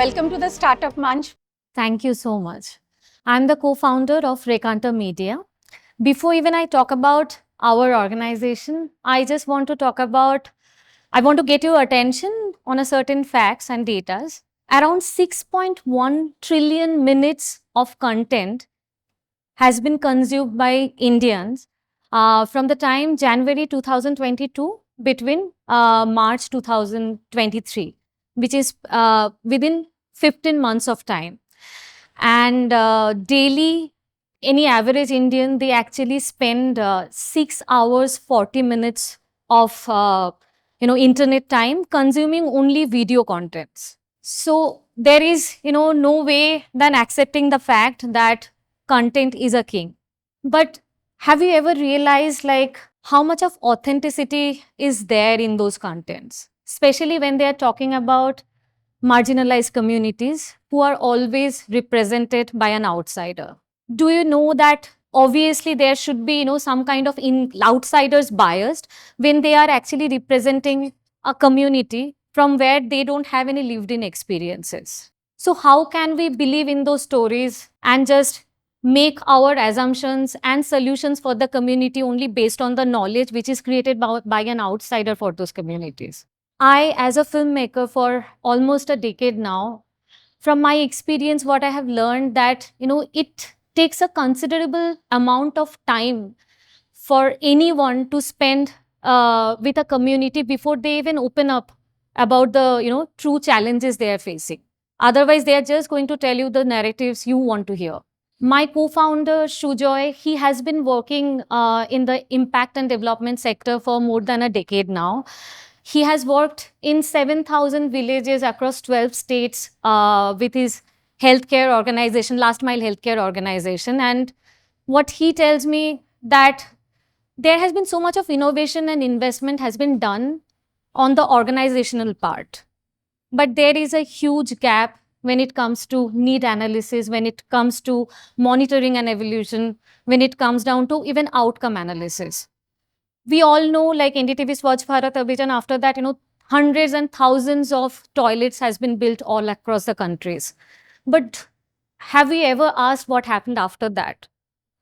Welcome to the Startup Munch. Thank you so much. I'm the co-founder of Rekanta Media. Before even I talk about our organization, I just want to I want to get your attention on a certain facts and data. Around 6.1 trillion minutes of content has been consumed by Indians from the time January 2022 between March 2023, which is within 15 months of time. And daily, any average Indian, they actually spend 6 hours, 40 minutes of internet time consuming only video contents. So there is, no way than accepting the fact that content is a king. But have you ever realized like how much of authenticity is there in those contents? Especially when they are talking about marginalized communities who are always represented by an outsider. Do you know that obviously there should be, some kind of outsiders biased when they are actually representing a community from where they don't have any lived in experiences. So how can we believe in those stories and just make our assumptions and solutions for the community only based on the knowledge which is created by an outsider for those communities? I, as a filmmaker for almost a decade now, from my experience, what I have learned that, it takes a considerable amount of time for anyone to spend with a community before they even open up about the, true challenges they are facing. Otherwise, they are just going to tell you the narratives you want to hear. My co-founder, Shujoy, he has been working in the impact and development sector for more than a decade now. He has worked in 7,000 villages across 12 states with his healthcare organization, Last Mile Healthcare Organization. And what he tells me that there has been so much of innovation and investment has been done on the organizational part. But there is a huge gap when it comes to need analysis, when it comes to monitoring and evolution, when it comes down to even outcome analysis. We all know, like NDTV Swachh Bharat Abhiyan, after that, hundreds and thousands of toilets has been built all across the countries. But have we ever asked what happened after that?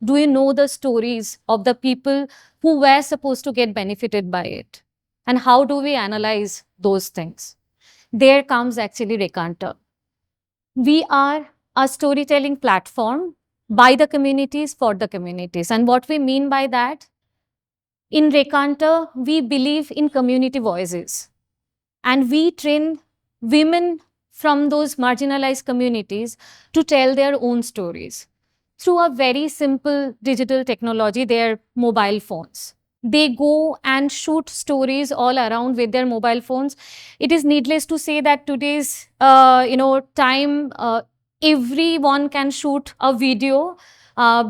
Do you know the stories of the people who were supposed to get benefited by it? And how do we analyze those things? There comes actually Rekanta. We are a storytelling platform by the communities for the communities. And what we mean by that, in Rekanta, we believe in community voices. And we train women from those marginalized communities to tell their own stories through a very simple digital technology, their mobile phones. They go and shoot stories all around with their mobile phones. It is needless to say that today's, time, everyone can shoot a video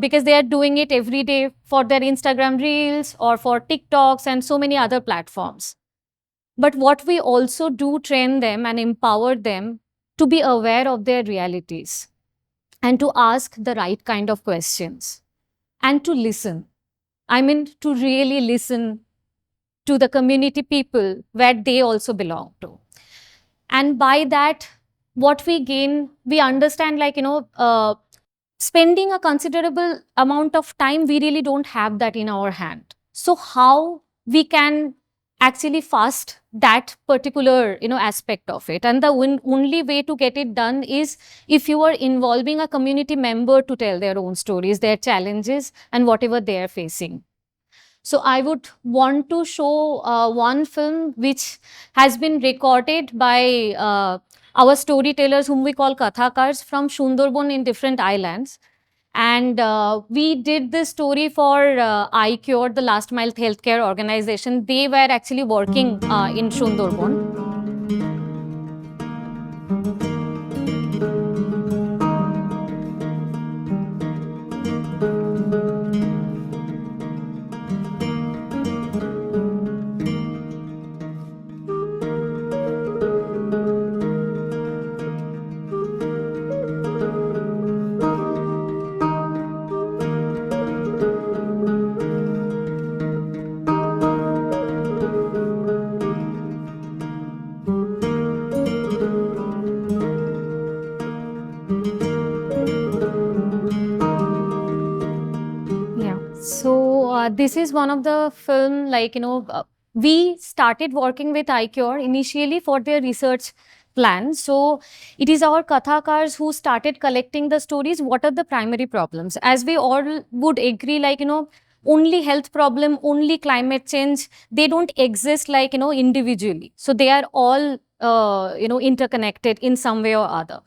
because they are doing it every day for their Instagram Reels or for TikToks and so many other platforms. But what we also do train them and empower them to be aware of their realities and to ask the right kind of questions and to listen. I mean, to really listen to the community people where they also belong to. And by that, what we gain, we understand like, spending a considerable amount of time, we really don't have that in our hand. So how we can actually fast that particular aspect of it, and the only way to get it done is if you are involving a community member to tell their own stories, their challenges and whatever they are facing. So I would want to show one film which has been recorded by our storytellers whom we call Kathakars from Sundarban in different islands. And we did this story for iCure, the Last Mile Healthcare Organization. They were actually working in Sundarban. This is one of the film, like, we started working with iCure initially for their research plan. So it is our Kathakars who started collecting the stories. What are the primary problems? As we all would agree, like, only health problem, only climate change, they don't exist like, individually. So they are all, interconnected in some way or other.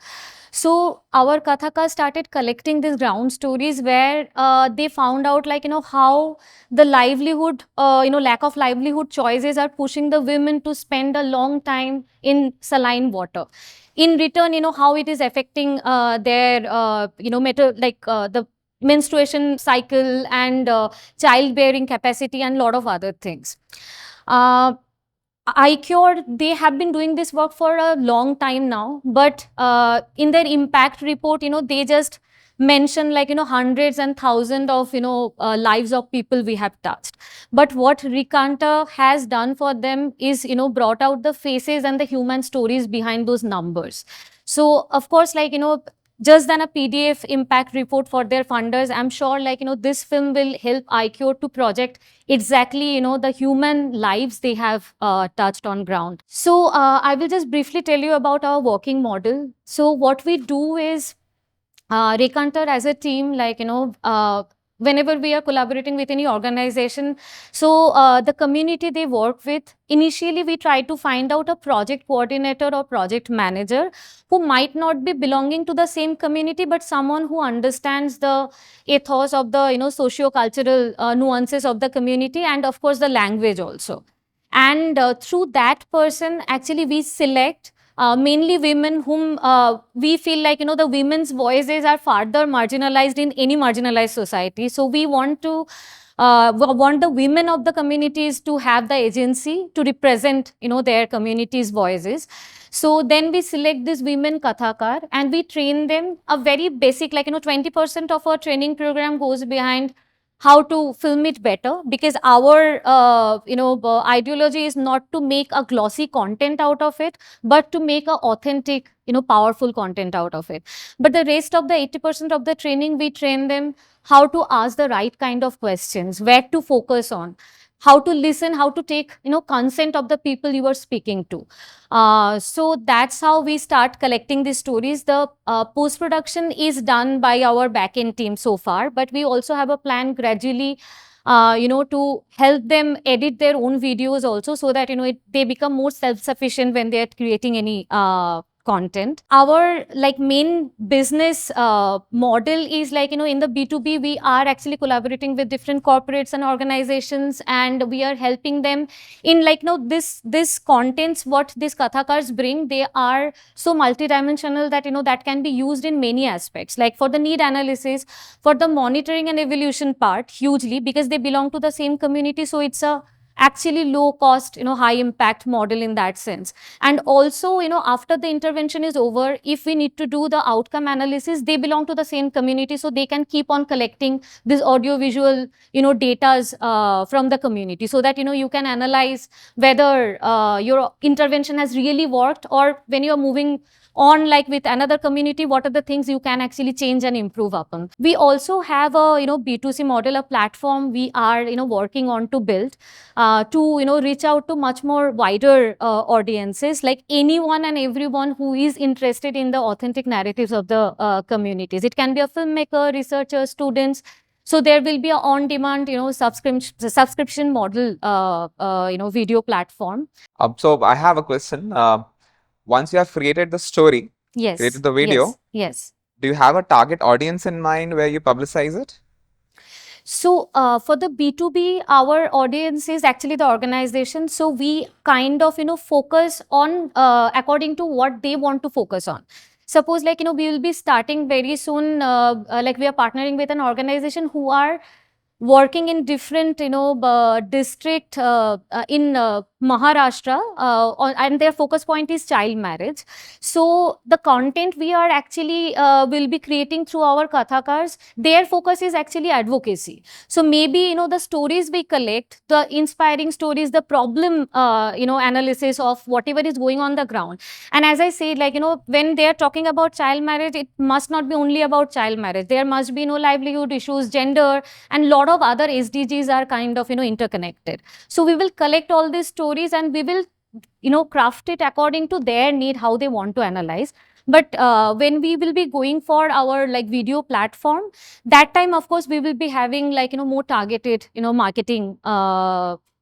So our Kathaka started collecting these ground stories where they found out, like, how the livelihood, lack of livelihood choices are pushing the women to spend a long time in saline water. In return, how it is affecting their, the menstruation cycle and childbearing capacity and lot of other things. iCure, they have been doing this work for a long time now, but in their impact report, they just mention, like, hundreds and thousands of, lives of people we have touched. But what Rekanta has done for them is, brought out the faces and the human stories behind those numbers. So, of course, like, just than a PDF impact report for their funders, I'm sure, like, this film will help iCure to project exactly, the human lives they have touched on ground. So I will just briefly tell you about our working model. So what we do is, Rekantar as a team, like, whenever we are collaborating with any organization, so the community they work with, initially we try to find out a project coordinator or project manager who might not be belonging to the same community, but someone who understands the ethos of the, socio-cultural nuances of the community, and of course the language also. And through that person, actually we select mainly women whom we feel like, the women's voices are further marginalized in any marginalized society. So we want to want the women of the communities to have the agency to represent, their communities' voices. So then we select this women Kathakar and we train them a very basic, like, 20% of our training program goes behind how to film it better, because our ideology is not to make a glossy content out of it, but to make a authentic, powerful content out of it. But the rest of the 80% of the training, we train them how to ask the right kind of questions, where to focus on, how to listen, how to take, consent of the people you are speaking to. So that's how we start collecting these stories. The post-production is done by our back-end team so far, but we also have a plan gradually, to help them edit their own videos also, so that, they become more self-sufficient when they are creating any content. Our, like, main business model is, like, in the B2B, we are actually collaborating with different corporates and organizations, and we are helping them in, like, this contents what these Kathakars bring. They are so multidimensional that, that can be used in many aspects, like for the need analysis, for the monitoring and evaluation part, hugely, because they belong to the same community. So it's a actually low cost, high impact model in that sense. And also, after the intervention is over, if we need to do the outcome analysis, they belong to the same community, so they can keep on collecting this audio visual, datas from the community, so that, you can analyze whether your intervention has really worked, or when you're moving on, like, with another community, what are the things you can actually change and improve upon. We also have a, B2C model, a platform we are, working on to build to, reach out to much more wider audiences, like anyone and everyone who is interested in the authentic narratives of the communities. It can be a filmmaker, researcher, students. So there will be a on-demand, subscription model, video platform. So I have a question. Once you have created the story, Yes. created the video, Yes. do you have a target audience in mind where you publicize it? So for the B2B, our audience is actually the organization. So we kind of, focus on according to what they want to focus on. Suppose, like, we will be starting very soon, like, we are partnering with an organization who are working in different, district in Maharashtra, and their focus point is child marriage. So the content we are actually will be creating through our Kathakars, their focus is actually advocacy. So maybe, the stories we collect, the inspiring stories, the problem, analysis of whatever is going on the ground. And as I said, when they are talking about child marriage, it must not be only about child marriage. There must be, livelihood issues, gender, and lot of other SDGs are kind of, interconnected. So we will collect all these stories and we will, craft it according to their need, how they want to analyze. But when we will be going for our video platform, that time, of course, we will be having more targeted, marketing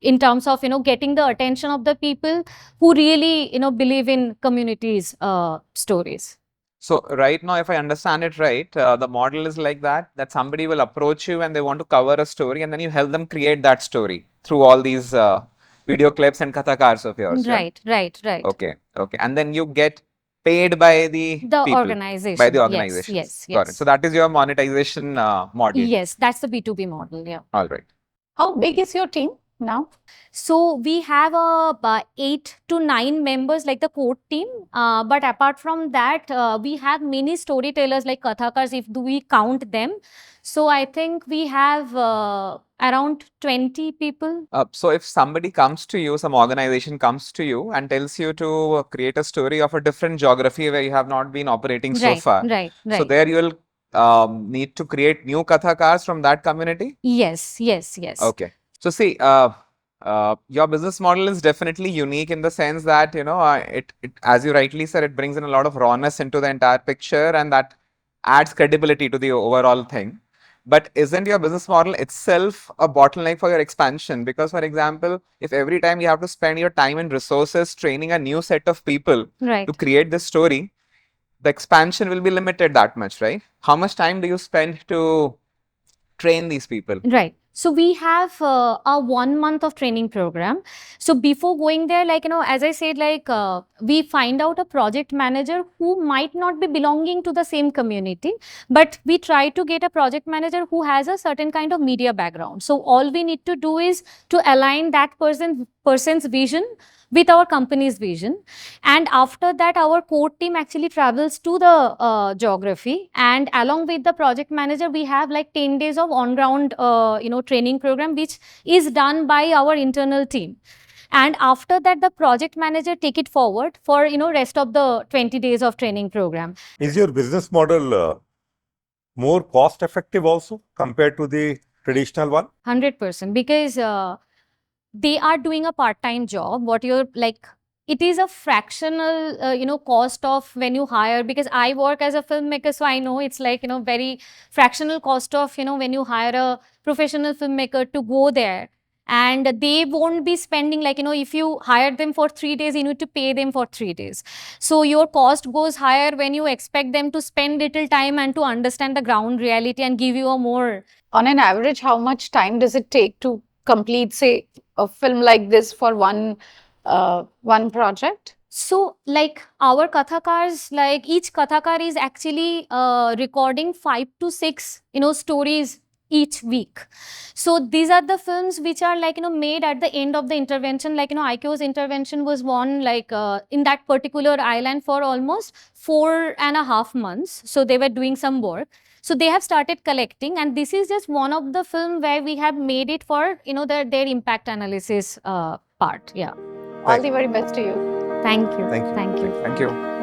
in terms of, getting the attention of the people who really, believe in communities' stories. So right now, if I understand it right, the model is like that somebody will approach you and they want to cover a story, and then you help them create that story through all these video clips and kathakars of yours, right? Right. Okay. And then you get paid by the people, Organization. by the Yes, organizations. yes. Got it. So that is your monetization model. Yes, that's the B2B model, yeah. All right. How big is your team now? So we have 8 to 9 members like the core team. But apart from that, we have many storytellers like Kathakars, if we count them. So I think we have around 20 people. So if somebody comes to you, some organization comes to you and tells you to create a story of a different geography where you have not been operating so far. Right. So there you will need to create new kathakars from that community? Yes. Okay. So see, your business model is definitely unique in the sense that, it as you rightly said, it brings in a lot of rawness into the entire picture, and that adds credibility to the overall thing. But isn't your business model itself a bottleneck for your expansion? Because, for example, if every time you have to spend your time and resources training a new set of people to create this story, the expansion will be limited that much, right? How much time do you spend to train these people? Right. So we have a 1 month of training program. So before going there, as I said, we find out a project manager who might not be belonging to the same community, but we try to get a project manager who has a certain kind of media background. So all we need to do is to align that person's vision with our company's vision. And after that, our core team actually travels to the geography, and along with the project manager, we have 10 days of on-ground, training program, which is done by our internal team. And after that, the project manager take it forward for, rest of the 20 days of training program. Is your business model more cost effective also compared to the traditional one? 100%, because they are doing a part-time job. What you're it is a fractional, cost of when you hire, because I work as a filmmaker, so I know it's very fractional cost of, when you hire a professional filmmaker to go there. And they won't be spending if you hire them for 3 days, you need to pay them for 3 days. So your cost goes higher when you expect them to spend little time and to understand the ground reality and give you a more. On an average, how much time does it take to complete, say, a film like this for one project? So our Kathakars, each Kathakar is actually recording 5 to 6, stories each week. So these are the films which are made at the end of the intervention. IKO's intervention was won in that particular island for almost 4.5 months. So they were doing some work. So they have started collecting, and this is just one of the film where we have made it for their impact analysis part. Yeah. All the very best to you. Thank you. Thank you. Thank you. Thank you.